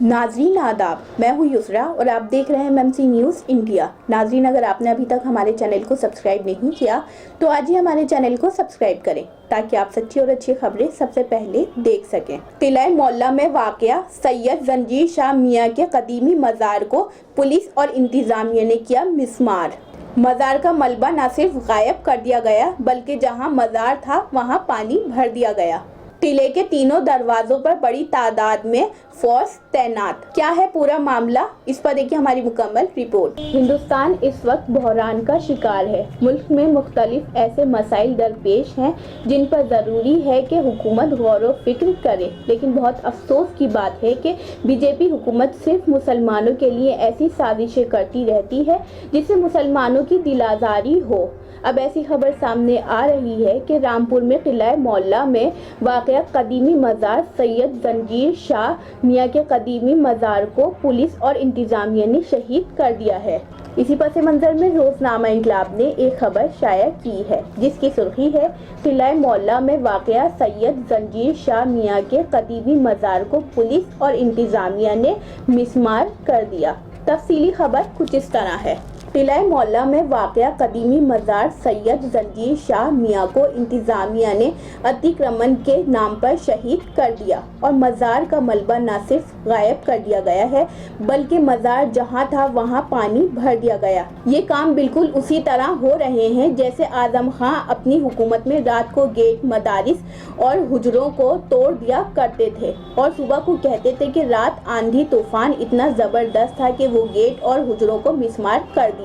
नाजरीन आदाब, मैं हूँ युसरा और आप देख रहे हैं एमएमसी न्यूज़ इंडिया। नाजरीन, अगर आपने अभी तक हमारे चैनल को सब्सक्राइब नहीं किया तो आज ही हमारे चैनल को सब्सक्राइब करें ताकि आप सच्ची और अच्छी खबरें सबसे पहले देख सकें। किला मोहल्ला में वाक़या सैयद जंजीर शाह मियाँ के कदीमी मज़ार को पुलिस और इंतज़ामिया ने किया मिस्मार। मज़ार का मलबा न सिर्फ गायब कर दिया गया बल्कि जहाँ मज़ार था वहाँ पानी भर दिया गया। किले के तीनों दरवाजों पर बड़ी तादाद में फोर्स तैनात। क्या है पूरा मामला, इस पर देखिए हमारी मुकम्मल रिपोर्ट। हिंदुस्तान इस वक्त बहरान का शिकार है। मुल्क में मुख्तलिफ ऐसे मसाइल दरपेश हैं जिन पर ज़रूरी है कि हुकूमत गौर व फिक्र करे, लेकिन बहुत अफसोस की बात है कि बीजेपी हुकूमत सिर्फ मुसलमानों के लिए ऐसी साजिशें करती रहती है जिससे मुसलमानों की दिल आज़ारी हो। अब ऐसी खबर सामने आ रही है कि रामपुर में किला मोहल्ला में वाक़या कदीमी मज़ार सैयद जंजीर शाह मियाँ के कदीमी मज़ार को पुलिस और इंतज़ामिया ने शहीद कर दिया है। इसी पस मंज़र में रोज़नामा इनकलाब ने एक खबर शाया की है जिसकी सुर्खी है, किला मोहल्ला में वाक़या सैयद जंजीर शाह मियाँ के कदीमी मज़ार को पुलिस और इंतज़ामिया ने मिस्मार कर दिया। तफसीली खबर कुछ इस तरह है। किला मोहल्ला में वाक़या कदीमी मज़ार सैयद जंजीर शाह मियाँ को इंतज़ामिया ने अतिक्रमण के नाम पर शहीद कर दिया और मज़ार का मलबा न सिर्फ गायब कर दिया गया है बल्कि मज़ार जहाँ था वहाँ पानी भर दिया गया। ये काम बिल्कुल उसी तरह हो रहे हैं जैसे आज़म खां अपनी हुकूमत में रात को गेट, मदारिस और हुजरों को तोड़ दिया करते थे और सुबह को कहते थे कि रात आंधी तूफान इतना ज़बरदस्त था कि वो गेट और हुजरों को मिस्मार कर दिया।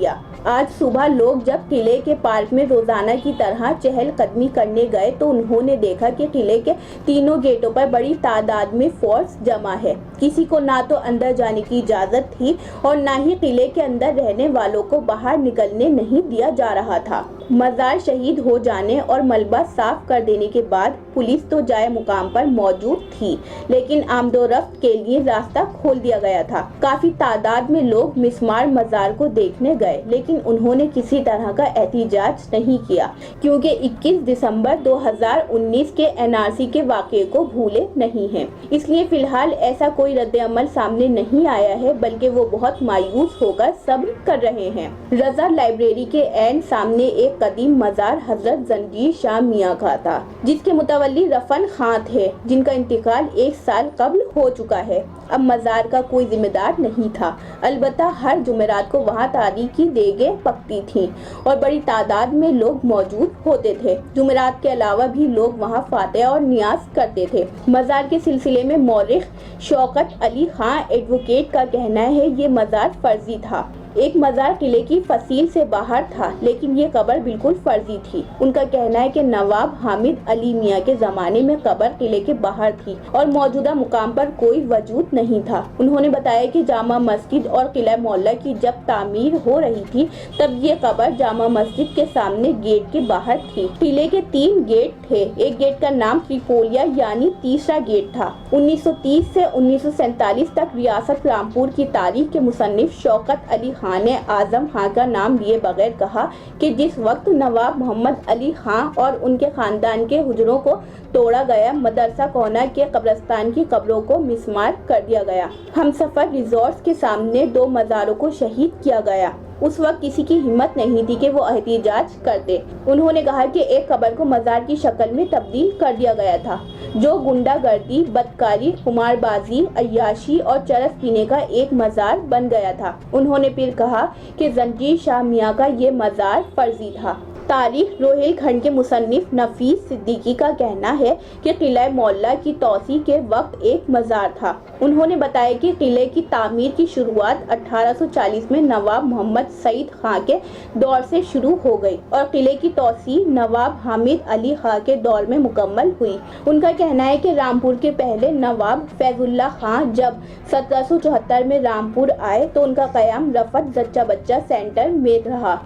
आज सुबह लोग जब किले के पार्क में रोजाना की तरह चहल कदमी करने गए तो उन्होंने देखा कि किले के तीनों गेटों पर बड़ी तादाद में फोर्स जमा है। किसी को ना तो अंदर जाने की इजाजत थी और ना ही किले के अंदर रहने वालों को बाहर निकलने नहीं दिया जा रहा था। मज़ार शहीद हो जाने और मलबा साफ कर देने के बाद पुलिस तो जाए मुकाम पर मौजूद थी, लेकिन आमदोरफ्त के लिए रास्ता खोल दिया गया था। काफी तादाद में लोग मिस्मार मज़ार को देखने गए, लेकिन उन्होंने किसी तरह का एहतिजाज नहीं किया क्योंकि 21 दिसंबर 2019 के एनआरसी के वाक़े को भूले नहीं हैं। इसलिए फिलहाल ऐसा कोई रद्द-ए-अमल सामने नहीं आया है, बल्कि वो बहुत मायूस होकर सब्र कर रहे हैं। रज़ा लाइब्रेरी के एंड सामने एक कदीम मज़ार हजरत जंजीर शाह मियाँ का था जिसके मुतवल्ली रफन खां थे, जिनका इंतकाल 1 साल कबल हो चुका है। अब मज़ार का कोई जिम्मेदार नहीं था, अलबत्ता हर जुमेरात को वहाँ तारीखी देगें पकती थीं और बड़ी तादाद में लोग मौजूद होते थे। जुमेरात के अलावा भी लोग वहाँ फातिहा और नियाज करते थे। मज़ार के सिलसिले में मौरिख शौकत अली खां एडवोकेट का कहना है ये मज़ार फर्जी था। एक मज़ार किले की फसील से बाहर था, लेकिन ये कब्र बिल्कुल फर्जी थी। उनका कहना है कि नवाब हामिद अली मियाँ के ज़माने में कब्र किले के बाहर थी और मौजूदा मुकाम पर कोई वजूद नहीं था। उन्होंने बताया कि जामा मस्जिद और किला मोहल्ला की जब तामीर हो रही थी तब ये कब्र जामा मस्जिद के सामने गेट के बाहर थी। किले के 3 गेट थे। एक गेट का नाम त्रिपोलिया यानी तीसरा गेट था। 1930 से 1947 तक रियासत रामपुर की तारीख के मुसन्निफ शौकत अली खां ने आज़म खां का नाम लिए बगैर कहा कि जिस वक्त नवाब मोहम्मद अली खां और उनके खानदान के हुजरों को तोड़ा गया, मदरसा कोना के कब्रिस्तान की कब्रों को मिस्मार कर दिया गया। हमसफर रिजॉर्ट्स के सामने 2 मज़ारों को शहीद किया गया। उस वक्त किसी की हिम्मत नहीं थी कि वो एहतिजाज करते। उन्होंने कहा कि एक कब्र को मज़ार की शक्ल में तब्दील कर दिया गया था जो गुंडागर्दी, बदकारी, कुमारबाजी, अय्याशी और चरस पीने का एक मज़ार बन गया था। उन्होंने फिर कहा कि जंजीर शाह मियाँ का ये मज़ार फर्जी था। तारीख रोहेल खंड के मुसन्निफ नफीस सिद्दीकी का कहना है कि किला मोहल्ला की तौसी के वक्त एक मज़ार था। उन्होंने बताया कि किले की तामीर की शुरुआत 1840 में नवाब मोहम्मद सईद खां के दौर से शुरू हो गई और किले की तौसी नवाब हामिद अली खां के दौर में मुकम्मल हुई। उनका कहना है कि रामपुर के पहले नवाब फैजुल्ला खां जब 1774 में रामपुर आए तो उनका क़याम रफत जच्चा बच्चा सेंटर में रहा।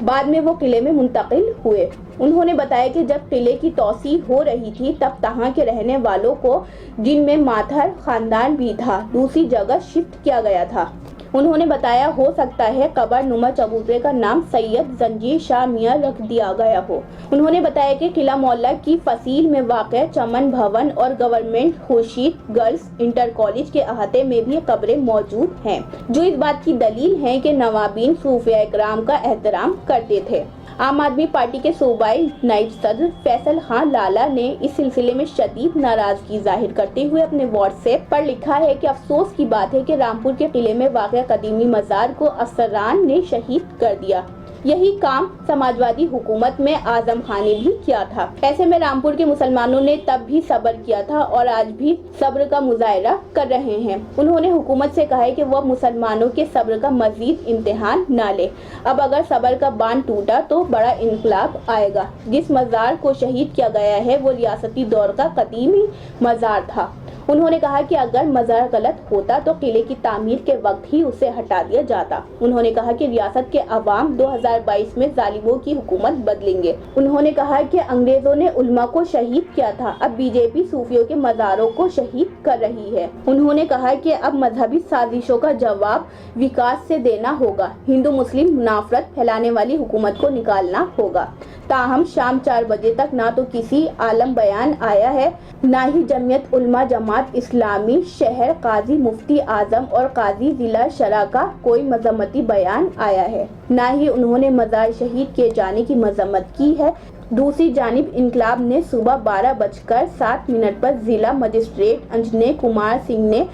बाद में वो किले में मुंतकिल हुए। उन्होंने बताया कि जब किले की तौसी हो रही थी तब तहाँ के रहने वालों को, जिनमें माथर खानदान भी था, दूसरी जगह शिफ्ट किया गया था। انہوں نے بتایا ہو سکتا ہے قبر نما چبوترے کا نام سید زنجیر شاہ میاں رکھ دیا گیا ہو۔ انہوں نے بتایا کہ قلعہ معلیٰ کی فصیل میں واقع چمن بھون اور government Khurshid girls inter college کے احاطے میں بھی قبریں موجود ہیں، جو اس بات کی دلیل ہے کہ نوابین صوفیاء کرام کا احترام کرتے تھے۔ عام آدمی پارٹی کے صوبائی نائب صدر فیصل خان لالا نے اس سلسلے میں شدید ناراضگی ظاہر کرتے ہوئے اپنے واٹس ایپ پر لکھا ہے کہ افسوس کی بات ہے کہ رامپور کے قلعے میں واقع قدیمی مزار کو افسران نے شہید کر دیا۔ یہی کام سماجوادی حکومت میں اعظم خان نے بھی کیا تھا۔ ایسے میں رامپور کے مسلمانوں نے تب بھی صبر کیا تھا اور آج بھی صبر کا مظاہرہ کر رہے ہیں۔ انہوں نے حکومت سے کہا ہے کہ وہ مسلمانوں کے صبر کا مزید امتحان نہ لے۔ اب اگر صبر کا باندھ ٹوٹا تو بڑا انقلاب آئے گا۔ جس مزار کو شہید کیا گیا ہے وہ ریاستی دور کا قدیمی مزار تھا۔ انہوں نے کہا کہ اگر مزار غلط ہوتا تو قلعے کی تعمیر کے وقت ہی اسے ہٹا دیا جاتا۔ انہوں نے کہا کہ ریاست کے عوام 2022 میں ظالموں کی حکومت بدلیں گے۔ انہوں نے کہا کہ انگریزوں نے علماء کو شہید کیا تھا، اب بی جے پی صوفیوں کے مزاروں کو شہید کر رہی ہے۔ انہوں نے کہا کہ اب مذہبی سازشوں کا جواب وکاس سے دینا ہوگا، ہندو مسلم منافرت پھیلانے والی حکومت کو نکالنا ہوگا۔ تاہم شام 4 بجے تک نہ تو کسی عالم بیان آیا ہے، نہ ہی جمعیت علماء جماعت اسلامی شہر، قاضی مفتی اعظم اور قاضی ضلع شرح کا کوئی مذمتی بیان آیا ہے، نہ ہی انہوں نے مزار شہید کیے جانے کی مذمت کی ہے۔ دوسری جانب انقلاب نے صبح 12:07 پر ضلع مجسٹریٹ انجنے کمار سنگھ نے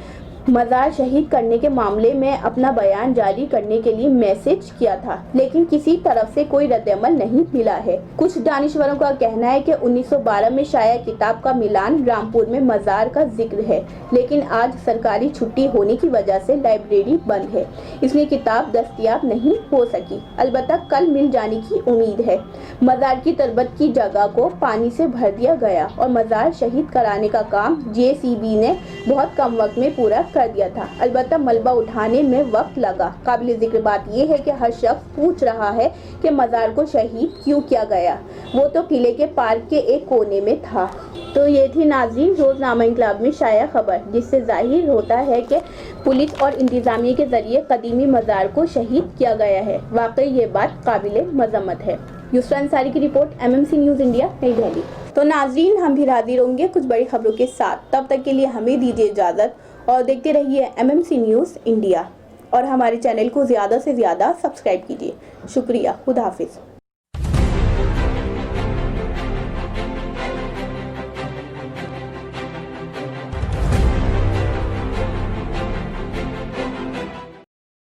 مزار شہید کرنے کے معاملے میں اپنا بیان جاری کرنے کے لیے میسج کیا تھا، لیکن کسی طرف سے کوئی رد عمل نہیں ملا ہے۔ کچھ دانشوروں کا کہنا ہے کہ 1912 میں شائع کتاب کا ملان رامپور میں مزار کا ذکر ہے، لیکن آج سرکاری چھٹی ہونے کی وجہ سے لائبریری بند ہے، اس لیے کتاب دستیاب نہیں ہو سکی۔ البتہ کل مل جانے کی امید ہے۔ مزار کی تربت کی جگہ کو پانی سے بھر دیا گیا اور مزار شہید کرانے کا کام JCB نے بہت کم وقت میں پورا کر دیا تھا، البتہ ملبہ اٹھانے میں وقت لگا۔ قابل ذکر بات یہ ہے کہ ہر شخص پوچھ رہا ہے کہ مزار کو شہید کیوں کیا گیا، وہ تو قلعے کے پارک کے ایک کونے میں تھا۔ تو یہ تھی ناظرین روزنامہ انقلاب میں شائع خبر، جس سے ظاہر ہوتا ہے کہ پولیس اور انتظامیہ کے ذریعے قدیمی مزار کو شہید کیا گیا ہے۔ واقعی یہ بات قابل مذمت ہے۔ یسرا انصاری کی رپورٹ، MMC نیوز انڈیا، نئی دہلی۔ تو ناظرین ہم بھی حاضر ہوں گے کچھ بڑی خبروں کے ساتھ، تب تک کے لیے ہمیں دیجیے اجازت اور دیکھتے رہیے MMC نیوز انڈیا اور ہمارے چینل کو زیادہ سے زیادہ سبسکرائب کیجیے۔ شکریہ، خدا حافظ۔